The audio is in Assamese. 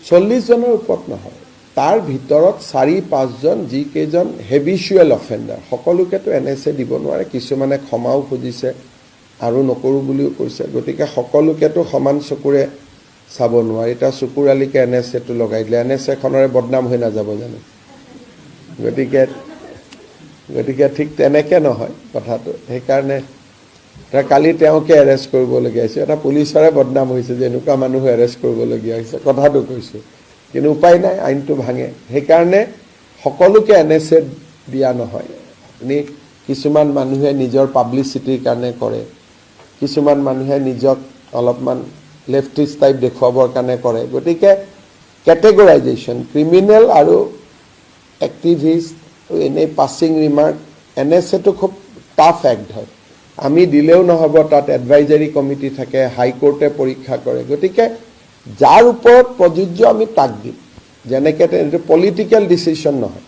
40 জনৰ ওপৰত নহয় তাৰ ভিতৰত 4-5 জন যিকেইজন হেবিচুৱেল অফেণ্ডাৰ সকলোকেতো NSA দিব নোৱাৰে কিছুমানে ক্ষমাও খুজিছে আৰু নকৰো বুলিও কৈছে গতিকে সকলোকেতো সমান চকুৰে চাব নোৱাৰে এটা চকুৰ আলিকে NSA টো লগাই দিলে NSA খনৰে বদনাম হৈ নাযাব জানো গতিকে ঠিক তেনেকে নহয় কথাটো সেইকাৰণে কালি তেওঁকে এৰেষ্ট কৰিবলগীয়া হৈছে এটা পুলিচৰে বদনাম হৈছে যে এনেকুৱা মানুহ এৰেষ্ট কৰিবলগীয়া হৈছে কথাটো কৈছো কিন্তু উপায় নাই আইনটো ভাঙে সেইকাৰণে সকলোকে NSA দিয়া নহয় আপুনি কিছুমান মানুহে নিজৰ পাব্লিচিটিৰ কাৰণে কৰে কিছুমান মানুহে নিজক অলপমান লেফটিষ্ট টাইপ দেখুৱাবৰ কাৰণে কৰে গতিকে ক্যাটেগৰাইজেশ্যন ক্ৰিমিনেল আৰু এক্টিভিষ্ট এনে পাসিং ৰিমাৰ্ক NSA টো খুব টাফ এক্ট হয় আমি দিলেও নহব তাত এডভাইজাৰি কমিটি থাকে হাই কোৰ্টে পৰীক্ষা কৰে গতিকে যাৰ ওপৰত প্ৰযোজ্য আমি তাক দিম যেনেকৈ পলিটিক্যাল ডিসিশন নহয়